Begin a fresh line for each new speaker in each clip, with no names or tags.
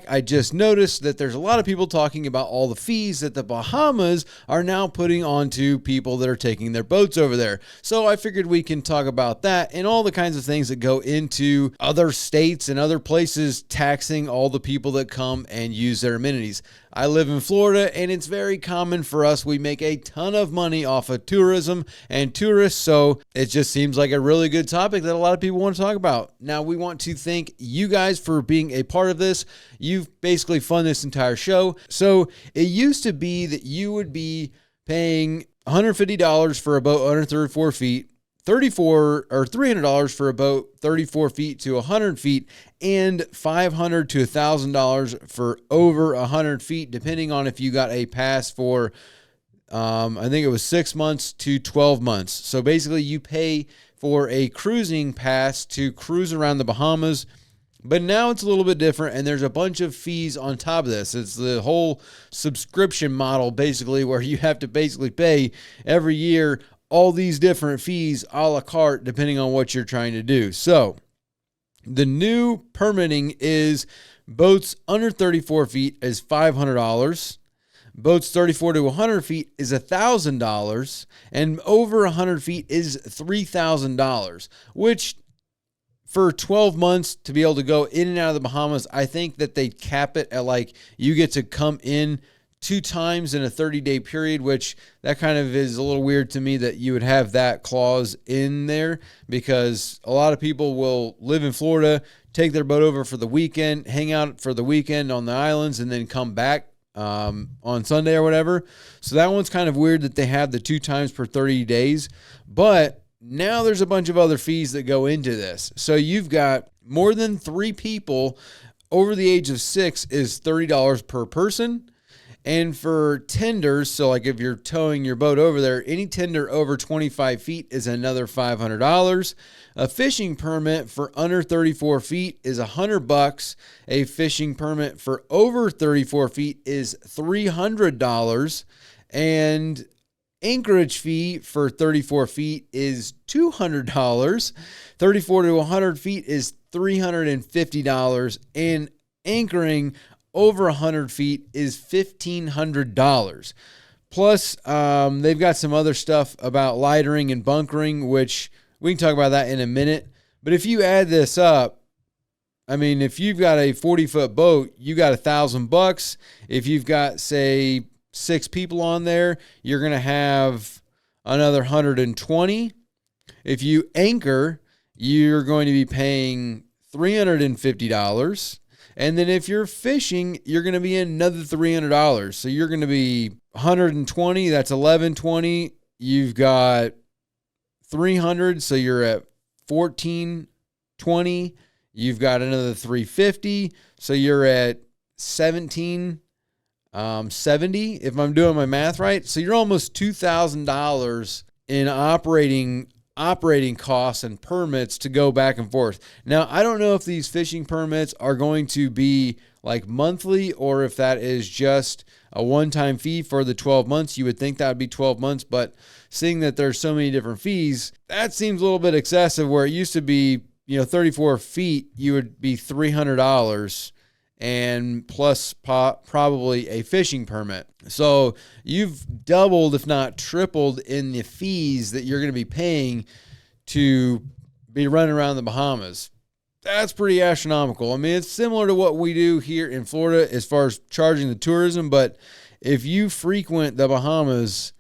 back, I just noticed that there's a lot of people talking about all the fees that the Bahamas are now putting onto people that are taking their boats over there. So I figured we can talk about that and all the kinds of things that go into other states and other places taxing all the people that come and use their amenities. I live in Florida, and it's very common for us. We make a ton of money off of tourism and tourists, so it just seems like a really good topic that a lot of people want to talk about. Now, we want to thank you guys for being a part of this. You've basically funded this entire show. So it used to be that you would be paying $150 for a boat under 34 feet, $300 for a boat 34 feet to 100 feet, and $500 to $1,000 for over 100 feet, depending on if you got a pass for, I think it was 6 months to 12 months. So basically you pay for a cruising pass to cruise around the Bahamas, but now it's a little bit different, and there's a bunch of fees on top of this. It's the whole subscription model, basically, where you have to basically pay every year all these different fees a la carte depending on what you're trying to do. So the new permitting is boats under 34 feet is $500. Boats 34 to 100 feet is $1,000. And over 100 feet is $3,000, which for 12 months to be able to go in and out of the Bahamas, I think that they cap it at like you get to come in 2 times in a 30-day period, which that kind of is a little weird to me that you would have that clause in there, because a lot of people will live in Florida, take their boat over for the weekend, hang out for the weekend on the islands, and then come back on Sunday or whatever. So that one's kind of weird that they have the 2 times per 30 days. But now there's a bunch of other fees that go into this. So you've got more than 3 people over the age of 6 is $30 per person. And for tenders, so like if you're towing your boat over there, any tender over 25 feet is another $500. A fishing permit for under 34 feet is $100. A fishing permit for over 34 feet is $300. And anchorage fee for 34 feet is $200. 34 to 100 feet is $350. And anchoring over 100 feet is $1,500. Plus, they've got some other stuff about lightering and bunkering, which we can talk about that in a minute. But if you add this up, I mean, if you've got a 40-foot boat, you got $1,000. If you've got, say, 6 people on there, you're going to have another 120. If you anchor, you're going to be paying $350. And then if you're fishing, you're going to be another $300. So you're going to be 120. That's 1120. You've got 300. So you're at 1420. You've got another 350. So you're at 1770, if I'm doing my math right. So you're almost $2,000 in operating costs and permits to go back and forth. Now, I don't know if these fishing permits are going to be like monthly or if that is just a one-time fee for the 12 months. You would think that would be 12 months, but seeing that there's so many different fees, that seems a little bit excessive, where it used to be, 34 feet, you would be $300 and plus probably a fishing permit. So you've doubled, if not tripled, in the fees that you're going to be paying to be running around the Bahamas. That's pretty astronomical. I mean, it's similar to what we do here in Florida as far as charging the tourism, but if you frequent the Bahamas,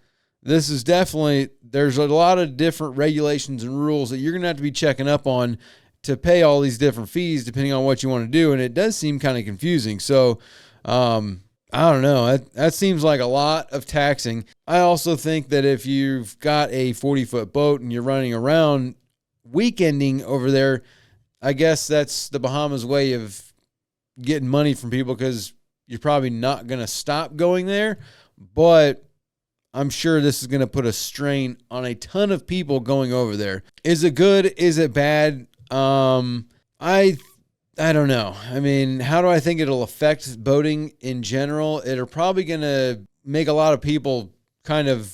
this is definitely, there's a lot of different regulations and rules that you're going to have to be checking up on to pay all these different fees depending on what you want to do. And it does seem kind of confusing. So, I don't know. That seems like a lot of taxing. I also think that if you've got a 40-foot boat and you're running around weekending over there, I guess that's the Bahamas way of getting money from people, because you're probably not going to stop going there. But I'm sure this is going to put a strain on a ton of people going over there. Is it good? Is it bad? I don't know. I mean, how do I think it'll affect boating in general? It'll probably going to make a lot of people kind of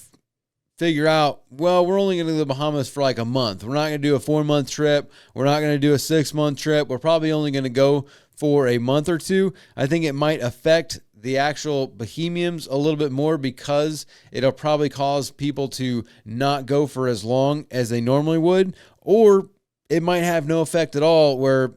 figure out, well, we're only going to go to the Bahamas for like a month. We're not going to do a 4-month trip. We're not going to do a 6-month trip. We're probably only going to go for a month or two. I think it might affect the actual Bohemians a little bit more because it'll probably cause people to not go for as long as they normally would, or it might have no effect at all where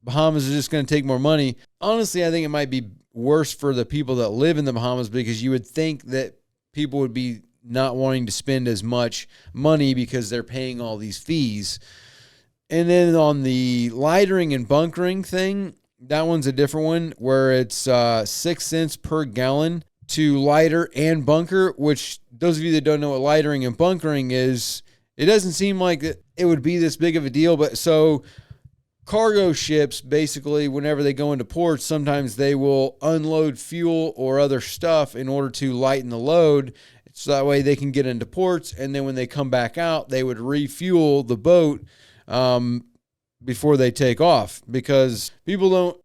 Bahamas is just going to take more money. Honestly, I think it might be worse for the people that live in the Bahamas because you would think that people would be not wanting to spend as much money because they're paying all these fees. And then on the lightering and bunkering thing, that one's a different one where it's 6 cents per gallon to lighter and bunker, which those of you that don't know what lightering and bunkering is, it doesn't seem like it would be this big of a deal. But so cargo ships, basically, whenever they go into ports, sometimes they will unload fuel or other stuff in order to lighten the load. So that way they can get into ports. And then when they come back out, they would refuel the boat before they take off, because people don't,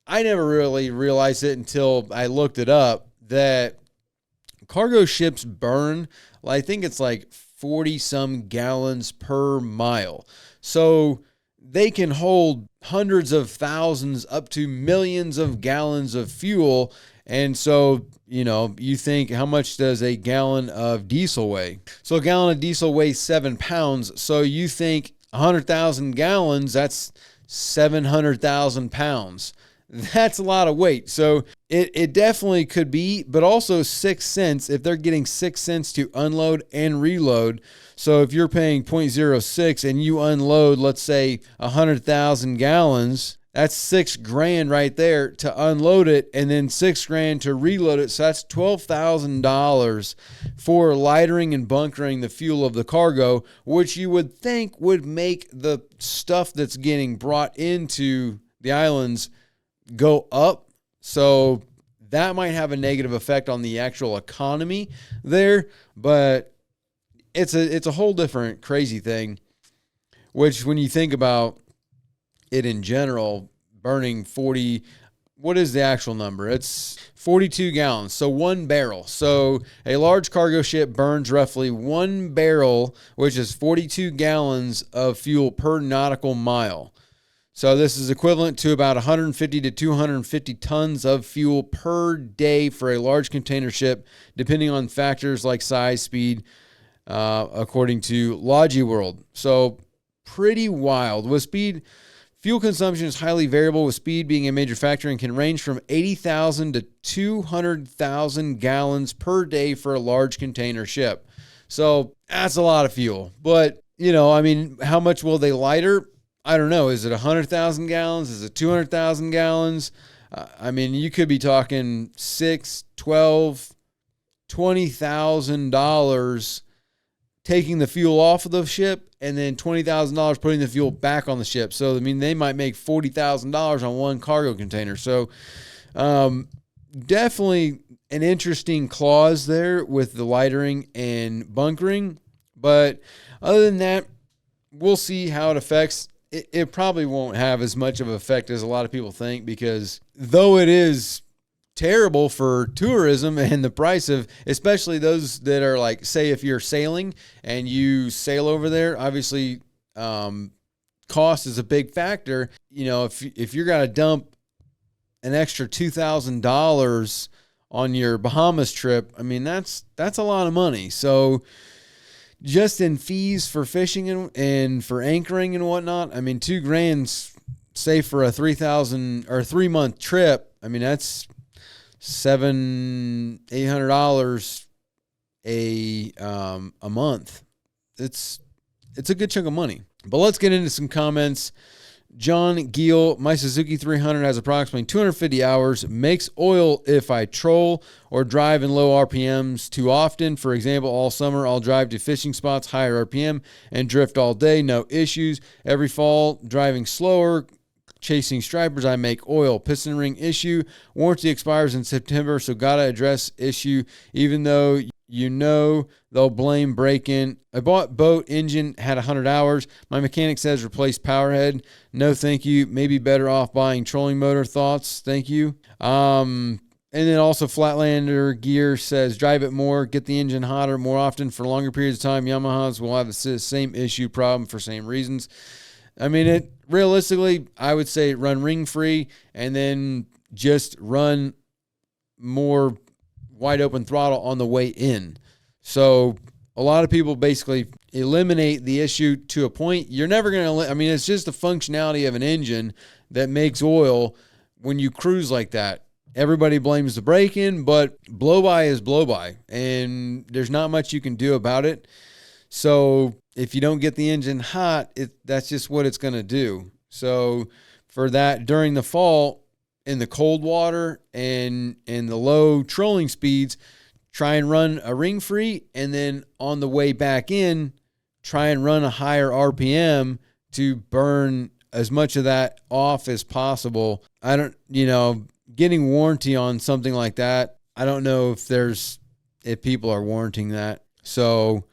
I never really realized it until I looked it up, that cargo ships burn, I think it's like 40 some gallons per mile. So they can hold hundreds of thousands up to millions of gallons of fuel. And so, you think, how much does a gallon of diesel weigh? So a gallon of diesel weighs 7 pounds. So you think 100,000 gallons, that's 700,000 pounds. That's a lot of weight. So it definitely could be, but also 6 cents if they're getting 6 cents to unload and reload. So if you're paying 0.06 and you unload, let's say 100,000 gallons, that's $6,000 right there to unload it, and then $6,000 to reload it. So that's $12,000 for lightering and bunkering the fuel of the cargo, which you would think would make the stuff that's getting brought into the islands go up. So that might have a negative effect on the actual economy there, but it's a whole different crazy thing, which when you think about it in general, burning 40, what is the actual number? It's 42 gallons, so 1 barrel. So a large cargo ship burns roughly 1 barrel, which is 42 gallons of fuel per nautical mile. So this is equivalent to about 150 to 250 tons of fuel per day for a large container ship, depending on factors like size, speed, according to LogiWorld. So pretty wild. With speed, fuel consumption is highly variable, with speed being a major factor and can range from 80,000 to 200,000 gallons per day for a large container ship. So that's a lot of fuel. But, how much will they lighter? I don't know. Is it 100,000 gallons? Is it 200,000 gallons? You could be talking $6,000, $12,000, $20,000 taking the fuel off of the ship, and then $20,000 putting the fuel back on the ship. So, they might make $40,000 on one cargo container. So, definitely an interesting clause there with the lightering and bunkering. But other than that, we'll see how it affects. It probably won't have as much of an effect as a lot of people think, because though it is terrible for tourism and the price of, especially those that are like, say, if you're sailing and you sail over there, obviously cost is a big factor. If you're going to dump an extra $2,000 on your Bahamas trip, that's a lot of money. So just in fees for fishing and for anchoring and whatnot, $2,000, say, for a 3,000 or 3-month trip, that's $700-800 a month. It's a good chunk of money. But let's get into some comments. John Giel, my Suzuki 300 has approximately 250 hours, makes oil if I troll or drive in low RPMs too often. For example, all summer I'll drive to fishing spots, higher RPM, and drift all day, no issues. Every fall, driving slower, chasing stripers, I make oil. Piston ring issue, warranty expires in September, so gotta address issue, even though they'll blame break-in. I bought boat, engine had 100 hours. My mechanic says replace power head. No, thank you. Maybe better off buying trolling motor. Thoughts? Thank you. And then also Flatlander Gear says drive it more, get the engine hotter more often for longer periods of time. Yamahas will have the same issue problem for same reasons. I mean, it realistically, I would say run ring free and then just run more wide open throttle on the way in. So a lot of people basically eliminate the issue to a point. You're never going to, I mean, it's just the functionality of an engine that makes oil when you cruise like that. Everybody blames the break-in, but blow-by is blow-by, and there's not much you can do about it. So if you don't get the engine hot, that's just what it's going to do. So for that, during the fall, in the cold water and in the low trolling speeds, try and run a ring free, and then on the way back in, try and run a higher RPM to burn as much of that off as possible. Getting warranty on something like that, I don't know if people are warranting that. So,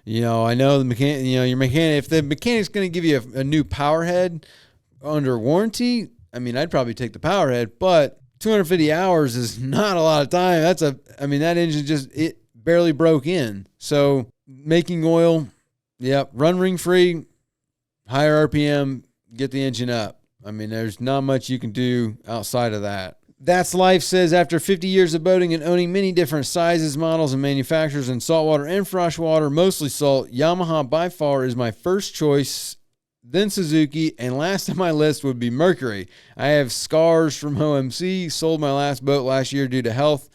I know the mechanic, your mechanic, if the mechanic's going to give you a new power head under warranty, I mean, I'd probably take the power head, but 250 hours is not a lot of time. That engine it barely broke in. So making oil, run ring free, higher RPM, get the engine up. I mean, there's not much you can do outside of that. That's Life says, after 50 years of boating and owning many different sizes, models, and manufacturers in saltwater and freshwater, mostly salt, Yamaha by far is my first choice, then Suzuki, and last on my list would be Mercury. I have scars from OMC, sold my last boat last year due to health.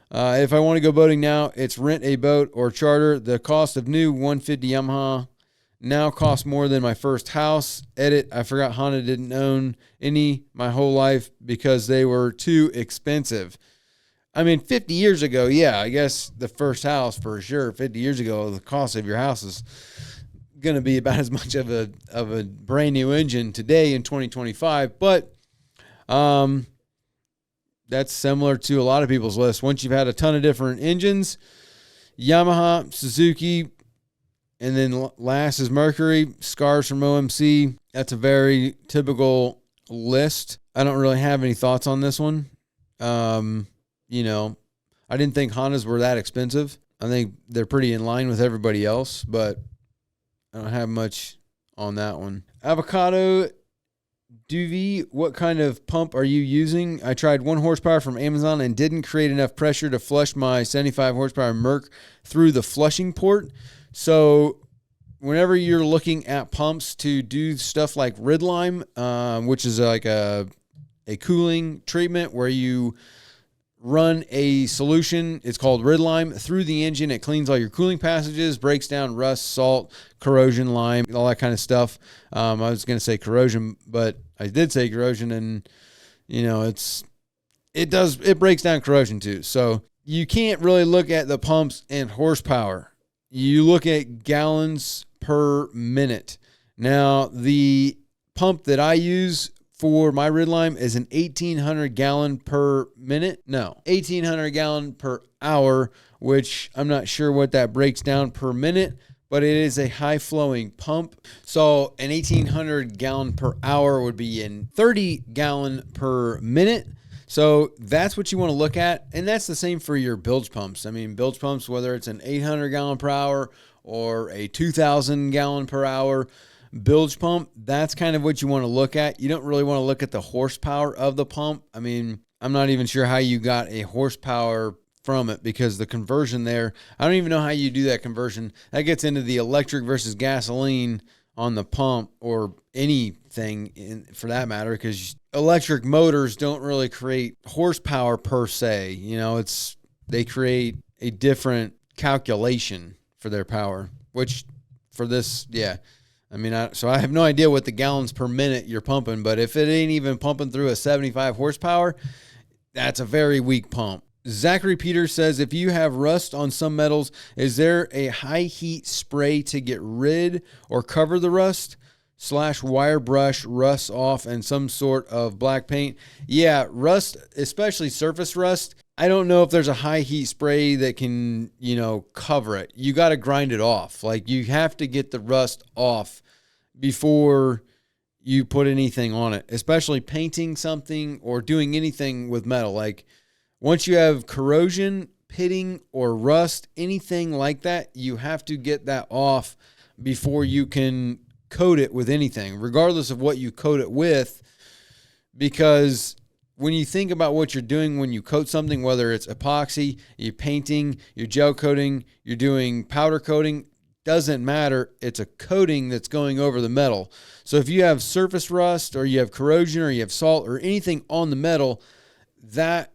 If I want to go boating now, it's rent a boat or charter. The cost of new 150 Yamaha now costs more than my first house. Edit, I forgot Honda didn't own any my whole life because they were too expensive. I mean, 50 years ago, I guess the first house for sure. 50 years ago, the cost of your house is going to be about as much of a brand new engine today in 2025. But that's similar to a lot of people's lists. Once you've had a ton of different engines, Yamaha, Suzuki, and then last is Mercury, scars from OMC. That's a very typical list. I don't really have any thoughts on this one. I didn't think Hondas were that expensive. I think they're pretty in line with everybody else, but I don't have much on that one. Avocado Duvi, what kind of pump are you using? I tried 1 horsepower from Amazon and didn't create enough pressure to flush my 75 horsepower Merc through the flushing port. So whenever you're looking at pumps to do stuff like Ridlime, which is like a cooling treatment where you run a solution, it's called Ridlime, through the engine. It cleans all your cooling passages, breaks down rust, salt, corrosion, lime, all that kind of stuff. I was going to say corrosion, but I did say corrosion, and it breaks down corrosion too. So you can't really look at the pumps and horsepower. You look at gallons per minute. Now, the pump that I use for my Ridlime is an 1,800 gallon per minute. No, 1,800 gallon per hour, which I'm not sure what that breaks down per minute, but it is a high flowing pump. So an 1,800 gallon per hour would be in 30 gallon per minute. So that's what you want to look at. And that's the same for your bilge pumps. I mean, bilge pumps, whether it's an 800 gallon per hour or a 2,000 gallon per hour bilge pump, that's kind of what you want to look at. You don't really want to look at the horsepower of the pump. I mean, I'm not even sure how you got a horsepower from it, because the conversion there, I don't even know how you do that conversion. That gets into the electric versus gasoline on the pump, or anything for that matter, because electric motors don't really create horsepower per se. They create a different calculation for their power, which for this, so I have no idea what the gallons per minute you're pumping, but if it ain't even pumping through a 75 horsepower, that's a very weak pump. Zachary Peters says, if you have rust on some metals, is there a high heat spray to get rid or cover the rust? / wire brush rust off and some sort of black paint? Yeah, rust, especially surface rust, I don't know if there's a high heat spray that can, cover it. You got to grind it off. Like, you have to get the rust off before you put anything on it, especially painting something or doing anything with metal. Like, once you have corrosion, pitting, or rust, anything like that, you have to get that off before you can coat it with anything, regardless of what you coat it with, because when you think about what you're doing when you coat something, whether it's epoxy, you're painting, you're gel coating, you're doing powder coating, doesn't matter. It's a coating that's going over the metal. So if you have surface rust or you have corrosion or you have salt or anything on the metal, that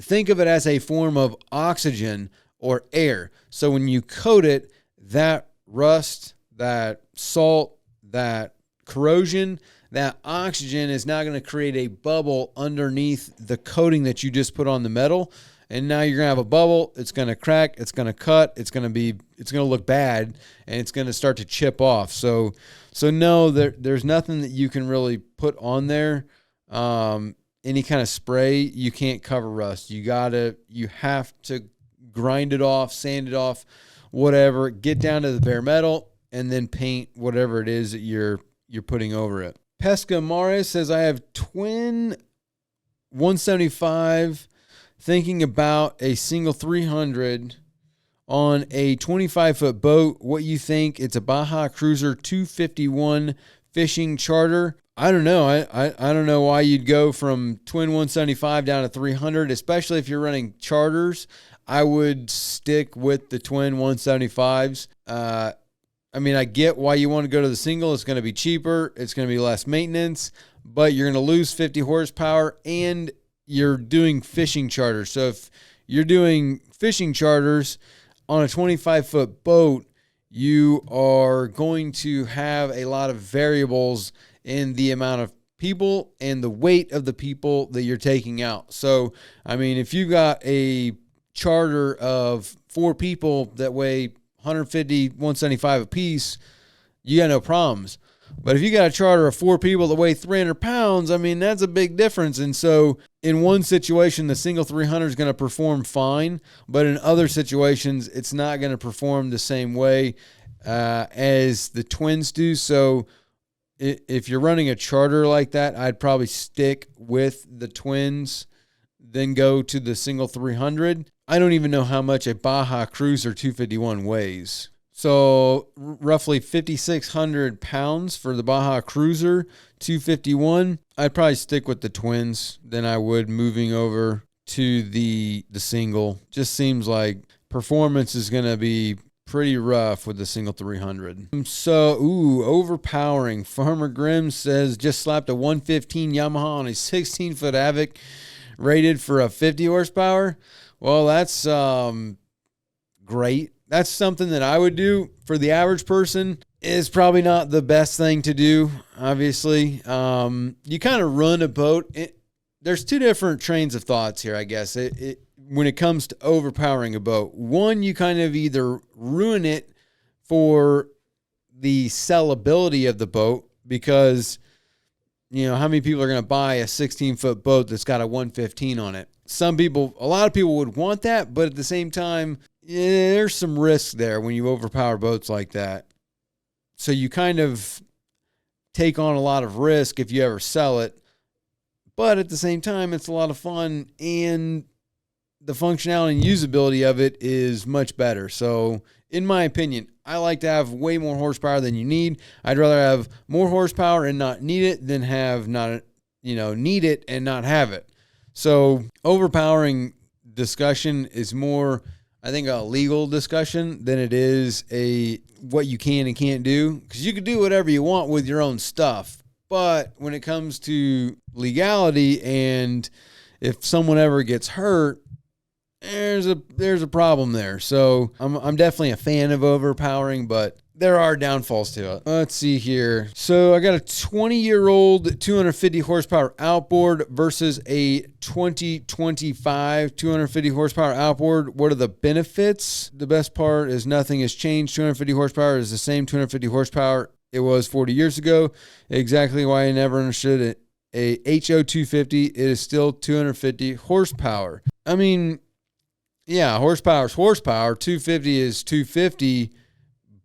think of it as a form of oxygen or air. So when you coat it, that rust, that salt, that corrosion, that oxygen is now going to create a bubble underneath the coating that you just put on the metal. And now you're going to have a bubble. It's going to crack. It's going to cut. It's going to look bad, and it's going to start to chip off. So no, there's nothing that you can really put on there. Any kind of spray, you can't cover rust. You have to grind it off, sand it off, whatever, get down to the bare metal, and then paint whatever it is that you're putting over it. Pesca Mares says, I have twin 175 thinking about a single 300 on a 25-foot boat. What you think? It's a Baja Cruiser 251 fishing charter. I don't know. I don't know why you'd go from twin 175 down to 300, especially if you're running charters. I would stick with the twin 175s. I mean, I get why you want to go to the single. It's going to be cheaper. It's going to be less maintenance, but you're going to lose 50 horsepower and you're doing fishing charters. So if you're doing fishing charters on a 25-foot boat, you are going to have a lot of variables in the amount of people and the weight of the people that you're taking out. So, I mean, if you got a charter of 4 people that weigh 150, 175 a piece, you got no problems. But if you got a charter of 4 people that weigh 300 pounds, I mean, that's a big difference. And so in one situation, the single 300 is going to perform fine, but in other situations, it's not going to perform the same way as the twins do. So if you're running a charter like that, I'd probably stick with the twins, then go to the single 300. I don't even know how much a Baja Cruiser 251 weighs. So roughly 5,600 pounds for the Baja Cruiser 251. I'd probably stick with the twins than I would moving over to the single. Just seems like performance is going to be pretty rough with the single 300. So, Overpowering. Farmer Grimm says, just slapped a 115 Yamaha on a 16-foot Havoc rated for a 50 horsepower. Well, that's great. That's something that I would do. For the average person, is probably not the best thing to do, obviously. You kind of run a boat. There's 2 different trains of thoughts here, I guess, when it comes to overpowering a boat. One, you kind of either ruin it for the sellability of the boat because, you know, how many people are going to buy a 16-foot boat that's got a 115 on it? A lot of people would want that, but at the same time, there's some risk there when you overpower boats like that. So you kind of take on a lot of risk if you ever sell it. But at the same time, it's a lot of fun, and the functionality and usability of it is much better. So in my opinion, I like to have way more horsepower than you need. I'd rather have more horsepower and not need it than need it and not have it. So overpowering discussion is more, I think, a legal discussion than it is what you can and can't do. Because you can do whatever you want with your own stuff. But when it comes to legality and if someone ever gets hurt, there's a problem there. So I'm definitely a fan of overpowering, but there are downfalls to it. Let's see here. So I got a 20-year-old 250 horsepower outboard versus a 2025 250 horsepower outboard. What are the benefits? The best part is nothing has changed. 250 horsepower is the same 250 horsepower it was 40 years ago. Exactly why I never understood it. A HO 250, it is still 250 horsepower. I mean, yeah, horsepower is horsepower. 250 is 250.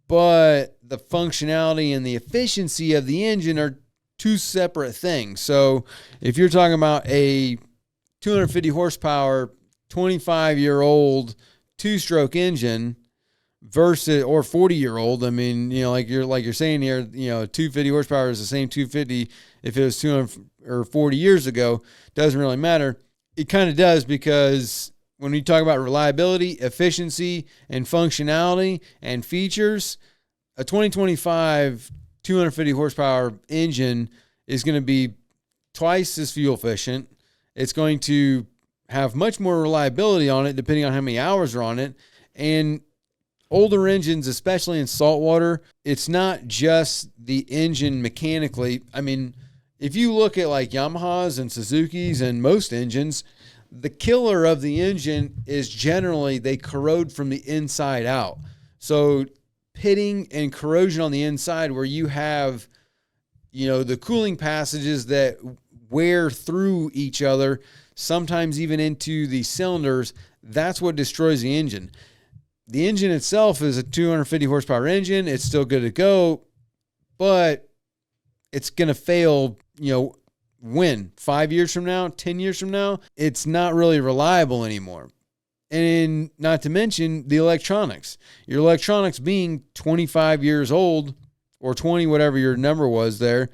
But the functionality and the efficiency of the engine are 2 separate things. So if you're talking about a 250 horsepower, 25-year-old 2-stroke engine versus, or 40-year-old. I mean, like you're saying here, 250 horsepower is the same 250 if it was 200 or 40 years ago. Doesn't really matter. It kind of does, because when we talk about reliability, efficiency, and functionality and features, a 2025 250 horsepower engine is going to be twice as fuel efficient. It's going to have much more reliability on it, depending on how many hours are on it. And older engines, especially in saltwater, it's not just the engine mechanically. I mean, if you look at like Yamahas and Suzukis and most engines, the killer of the engine is generally they corrode from the inside out. So pitting and corrosion on the inside, where you have, the cooling passages that wear through each other, sometimes even into the cylinders, that's what destroys the engine. The engine itself is a 250 horsepower engine. It's still good to go, but it's going to fail, when? 5 years from now, 10 years from now? It's not really reliable anymore. And not to mention the electronics. Your electronics being 25 years old, or 20, whatever your number was there,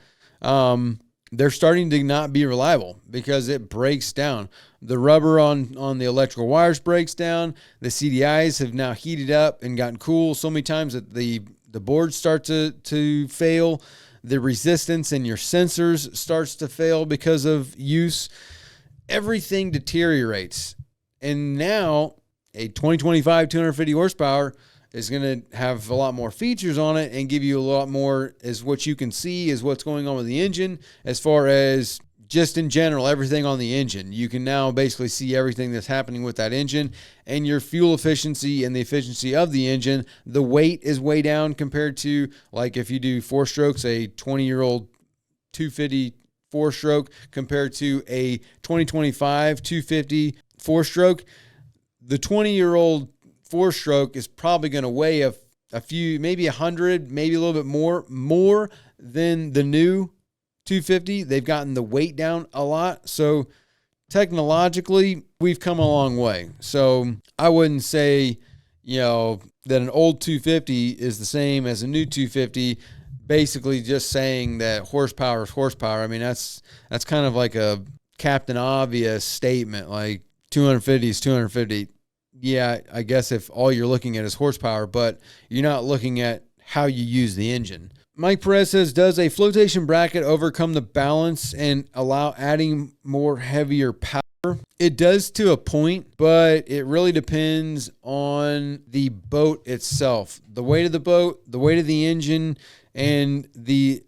they're starting to not be reliable because it breaks down. The rubber on the electrical wires breaks down. The CDIs have now heated up and gotten cool so many times that the boards start to fail. The resistance in your sensors starts to fail because of use. Everything deteriorates. And now a 2025 250 horsepower is going to have a lot more features on it and give you a lot more, as what you can see is what's going on with the engine, as far as just in general, everything on the engine. You can now basically see everything that's happening with that engine and your fuel efficiency and the efficiency of the engine. The weight is way down compared to, like, if you do 4 strokes, a 20-year-old 250 4-stroke compared to a 2025 250 4-stroke. The 20-year-old 4-stroke is probably going to weigh a few, maybe 100, maybe a little bit more than the new 250. They've gotten the weight down a lot. So technologically, we've come a long way. So I wouldn't say, that an old 250 is the same as a new 250, basically just saying that horsepower is horsepower. I mean, that's kind of like a Captain Obvious statement, like 250 is 250. Yeah, I guess if all you're looking at is horsepower, but you're not looking at how you use the engine. Mike Perez says, does a flotation bracket overcome the balance and allow adding more heavier power? It does to a point, but it really depends on the boat itself. The weight of the boat, the weight of the engine, and the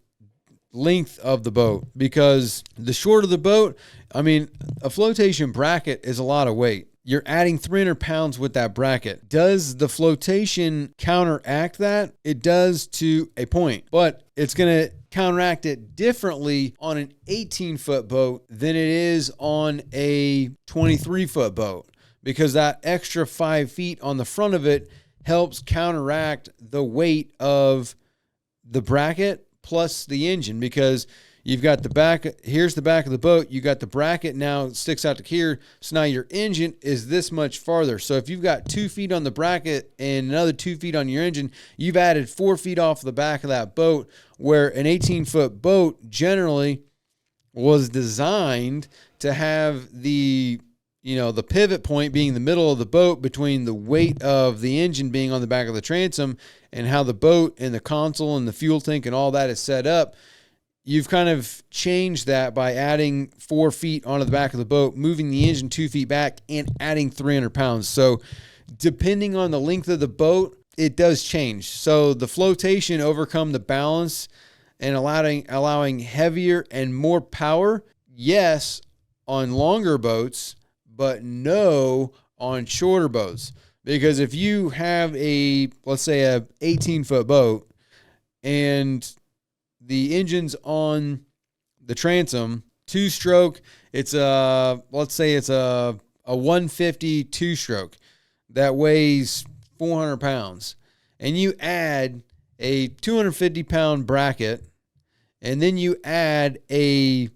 length of the boat. Because the shorter the boat, I mean, a flotation bracket is a lot of weight. You're adding 300 pounds with that bracket. Does the flotation counteract that? It does to a point, but it's going to counteract it differently on an 18-foot boat than it is on a 23-foot boat, because that extra 5 feet on the front of it helps counteract the weight of the bracket plus the engine, because you've got the back, here's the back of the boat, you got the bracket now sticks out to here, so now your engine is this much farther. So if you've got 2 feet on the bracket and another 2 feet on your engine, you've added 4 feet off the back of that boat, where an 18-foot boat generally was designed to have the pivot point being the middle of the boat between the weight of the engine being on the back of the transom and how the boat and the console and the fuel tank and all that is set up. You've kind of changed that by adding 4 feet onto the back of the boat, moving the engine 2 feet back, and adding 300 pounds. So depending on the length of the boat, it does change. So the flotation overcome the balance and allowing heavier and more power, yes, on longer boats, but no on shorter boats. Because if you have let's say a 18-foot boat and the engine's on the transom, 2-stroke, let's say it's a 150 2-stroke that weighs 400 pounds, and you add a 250-pound bracket, and then you add a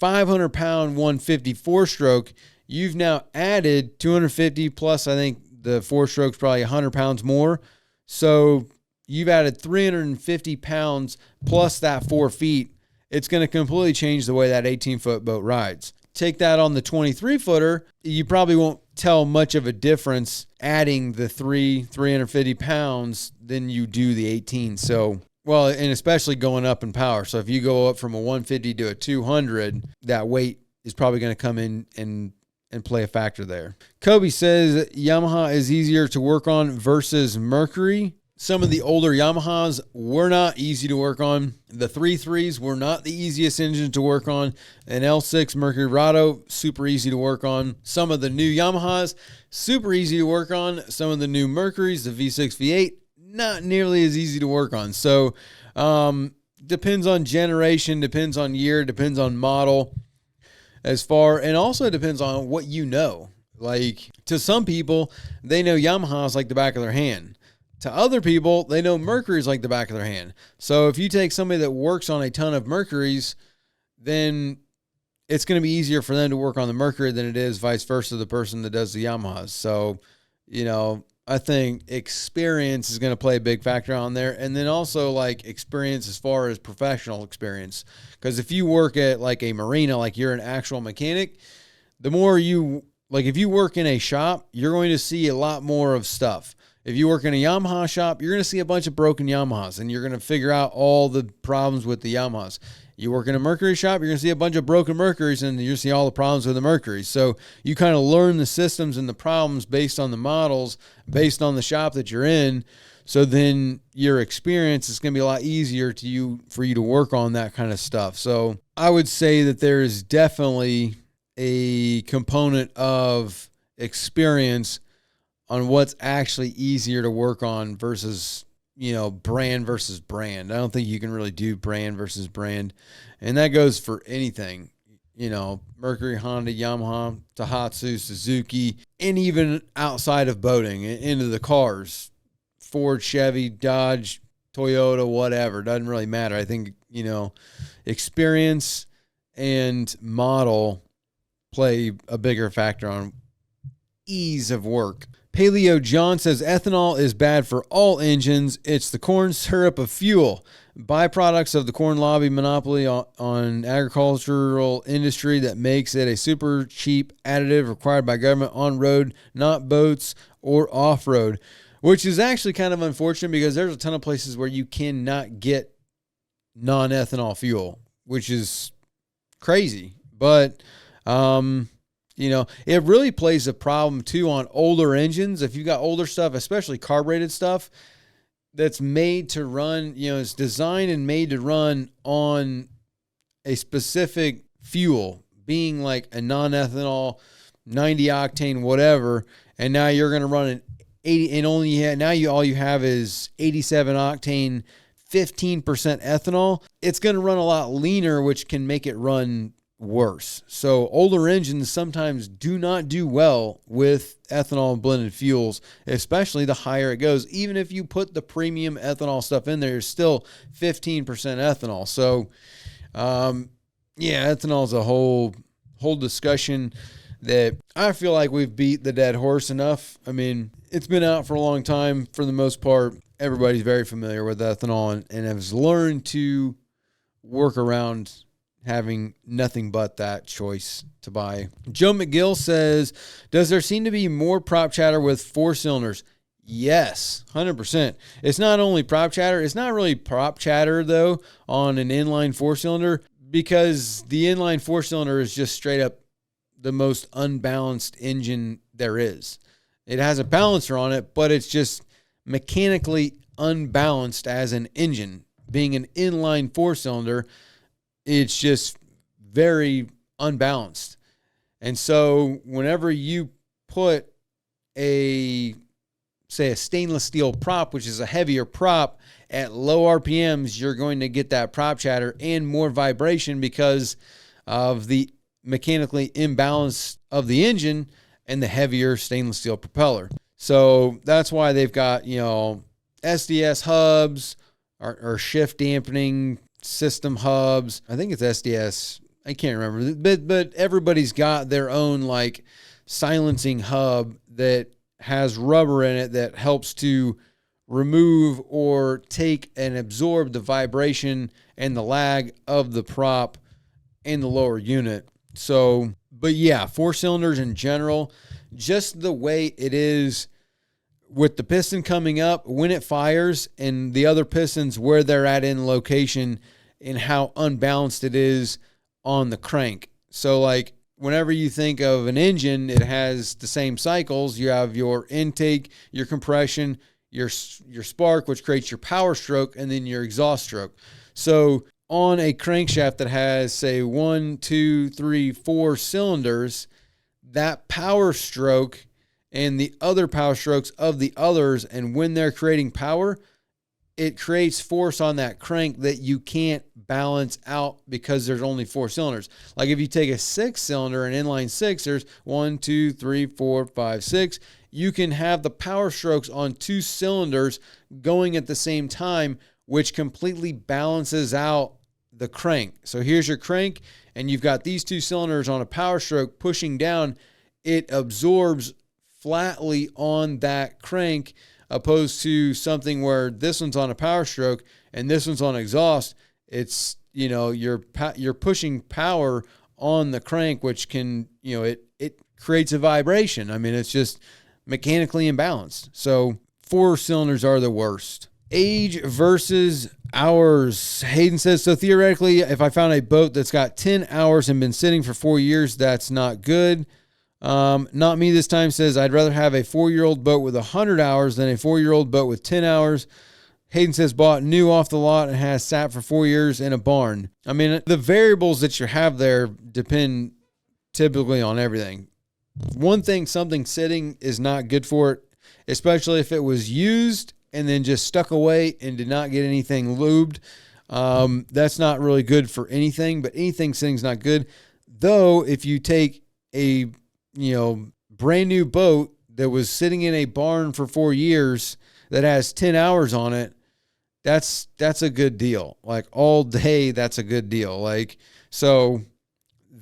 500-pound 150 4-stroke, you've now added 250 plus, I think, The 4-stroke's probably 100 pounds more. So you've added 350 pounds plus that 4 feet. It's going to completely change the way that 18-foot boat rides. Take that on the 23-footer, you probably won't tell much of a difference adding the 350 pounds than you do the 18. So, well, and especially going up in power. So if you go up from a 150 to a 200, that weight is probably going to come in and play a factor there. Kobe says Yamaha is easier to work on versus Mercury. Some of the older Yamahas were not easy to work on. The 3.3s were not the easiest engine to work on. An L6 Mercury Rado, super easy to work on. Some of the new Yamahas, super easy to work on. Some of the new Mercuries, the V6, V8, not nearly as easy to work on. So, depends on generation, depends on year, depends on model. And also depends on what you know. Like, to some people, they know Yamahas like the back of their hand. To other people, they know Mercury's like the back of their hand. So if you take somebody that works on a ton of Mercuries, then it's going to be easier for them to work on the Mercury than it is vice versa, the person that does the Yamahas. So, I think experience is going to play a big factor on there. And then also like experience as far as professional experience. Because if you work at like a marina, like you're an actual mechanic, the more if you work in a shop, you're going to see a lot more of stuff. If you work in a Yamaha shop, you're going to see a bunch of broken Yamahas, and you're going to figure out all the problems with the Yamahas. You work in a Mercury shop, you're going to see a bunch of broken Mercuries, and you're going to see all the problems with the Mercuries. So you kind of learn the systems and the problems based on the models, based on the shop that you're in. So then your experience is going to be a lot easier for you to work on that kind of stuff. So I would say that there is definitely a component of experience on what's actually easier to work on versus, brand versus brand. I don't think you can really do brand versus brand. And that goes for anything, Mercury, Honda, Yamaha, Tohatsu, Suzuki, and even outside of boating, into the cars, Ford, Chevy, Dodge, Toyota, whatever. Doesn't really matter. I think, experience and model play a bigger factor on ease of work. Paleo John says ethanol is bad for all engines. It's the corn syrup of fuel. Byproducts of the corn lobby monopoly on agricultural industry that makes it a super cheap additive required by government on road, not boats or off road, which is actually kind of unfortunate because there's a ton of places where you cannot get non-ethanol fuel, which is crazy. But, it really plays a problem too on older engines. If you got older stuff, especially carbureted stuff that's made to run, it's designed and made to run on a specific fuel, being like a non-ethanol, 90 octane, whatever. And now you're going to run an 80 and all you have is 87 octane, 15% ethanol. It's going to run a lot leaner, which can make it run worse. So older engines sometimes do not do well with ethanol blended fuels, especially the higher it goes. Even if you put the premium ethanol stuff in there, it's still 15% ethanol. So, ethanol is a whole discussion that I feel like we've beat the dead horse enough. I mean, it's been out for a long time. For the most part, everybody's very familiar with ethanol and has learned to work around having nothing but that choice to buy. Joe McGill says, does there seem to be more prop chatter with 4 cylinders? Yes, 100%. It's not only prop chatter. It's not really prop chatter, though, on an inline 4-cylinder because the inline 4-cylinder is just straight up the most unbalanced engine there is. It has a balancer on it, but it's just mechanically unbalanced as an engine. Being an inline 4-cylinder, it's just very unbalanced. And so whenever you put a stainless steel prop, which is a heavier prop, at low RPMs, you're going to get that prop chatter and more vibration because of the mechanically imbalance of the engine and the heavier stainless steel propeller. So that's why they've got, SDS hubs or shift dampening system hubs. I think it's SDS. I can't remember. But everybody's got their own like silencing hub that has rubber in it that helps to remove or take and absorb the vibration and the lag of the prop in the lower unit. So, but yeah, 4 cylinders in general, just the way it is with the piston coming up when it fires and the other pistons where they're at in location and how unbalanced it is on the crank. So like whenever you think of an engine, it has the same cycles. You have your intake, your compression, your spark, which creates your power stroke, and then your exhaust stroke. So on a crankshaft that has, say, 1, 2, 3, 4 cylinders, that power stroke and the other power strokes of the others, and when they're creating power, it creates force on that crank that you can't balance out because there's only 4 cylinders. Like if you take a 6-cylinder, an inline 6, there's 1, 2, 3, 4, 5, 6. You can have the power strokes on 2 cylinders going at the same time, which completely balances out the crank. So here's your crank, and you've got these 2 cylinders on a power stroke pushing down. It absorbs flatly on that crank, opposed to something where this one's on a power stroke and this one's on exhaust. It's, you're pushing power on the crank, which can, it creates a vibration. I mean, it's just mechanically imbalanced. So 4 cylinders are the worst. Age versus hours. Hayden says, so theoretically, if I found a boat that's got 10 hours and been sitting for 4 years, that's not good. Not me this time says, I'd rather have a 4-year-old boat with 100 hours than a 4-year-old boat with 10 hours. Hayden says, bought new off the lot and has sat for 4 years in a barn. I mean, the variables that you have there depend typically on everything. One thing, something sitting is not good for it, especially if it was used and then just stuck away and did not get anything lubed. That's not really good for anything, but anything sitting is not good. Though, if you take a brand new boat that was sitting in a barn for 4 years that has 10 hours on it, that's a good deal. Like all day, that's a good deal. Like, so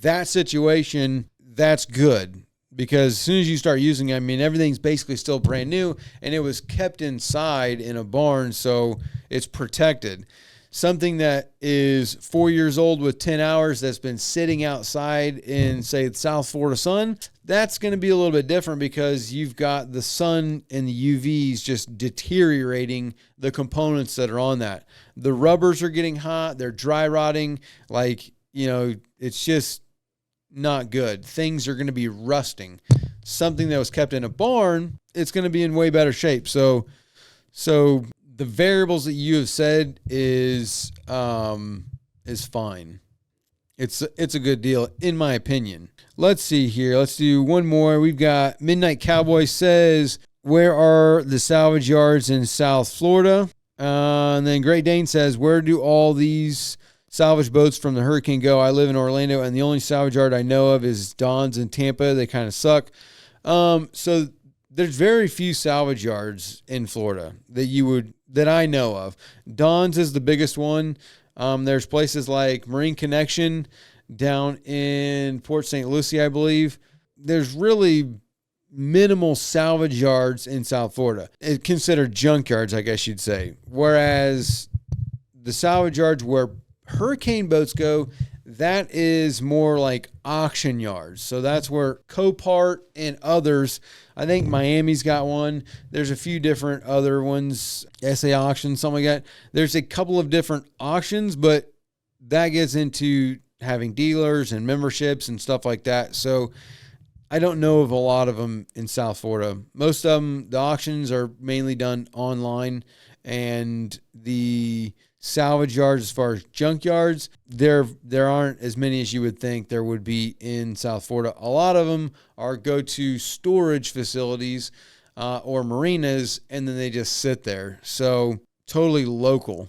that situation, that's good, because as soon as you start using it, I mean, everything's basically still brand new and it was kept inside in a barn. So it's protected. Something that is 4 years old with 10 hours that's been sitting outside in, say, the South Florida sun, that's going to be a little bit different because you've got the sun and the UVs just deteriorating the components that are on that. The rubbers are getting hot. They're dry rotting. Like, it's just not good. Things are going to be rusting. Something that was kept in a barn, it's going to be in way better shape. So the variables that you have said is fine. It's a good deal, in my opinion. Let's see here. Let's do one more. We've got Midnight Cowboy says, where are the salvage yards in South Florida? And then Great Dane says, where do all these salvage boats from the hurricane go? I live in Orlando, and the only salvage yard I know of is Don's in Tampa. They kind of suck. So there's very few salvage yards in Florida that I know of. Don's is the biggest one. There's places like Marine Connection down in Port St. Lucie, I believe. There's really minimal salvage yards in South Florida. It's considered junkyards, I guess you'd say. Whereas the salvage yards where hurricane boats go, that is more like auction yards. So that's where Copart and others, I think Miami's got one. There's a few different other ones, SA Auction, something like that. There's a couple of different auctions, but that gets into having dealers and memberships and stuff like that. So I don't know of a lot of them in South Florida. Most of them, the auctions are mainly done online, and the salvage yards, as far as junkyards, there aren't as many as you would think there would be in South Florida. A lot of them are go-to storage facilities or marinas, and then they just sit there. So totally local.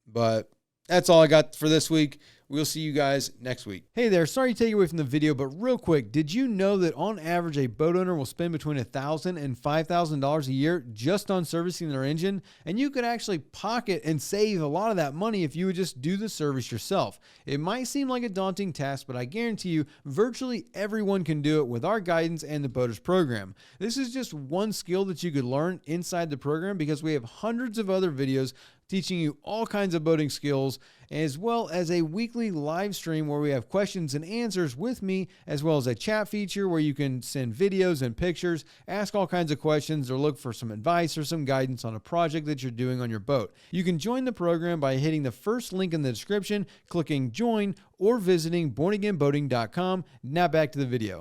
But that's all I got for this week. We'll see you guys next week. Hey there, sorry to take you away from the video, but real quick, did you know that on average a boat owner will spend between $1,000 and $5,000 a year just on servicing their engine? And you could actually pocket and save a lot of that money if you would just do the service yourself. It might seem like a daunting task, but I guarantee you virtually everyone can do it with our guidance and the Boaters program. This is just one skill that you could learn inside the program because we have hundreds of other videos teaching you all kinds of boating skills, as well as a weekly live stream where we have questions and answers with me, as well as a chat feature where you can send videos and pictures, ask all kinds of questions, or look for some advice or some guidance on a project that you're doing on your boat. You can join the program by hitting the first link in the description, clicking join, or visiting bornagainboating.com. Now back to the video.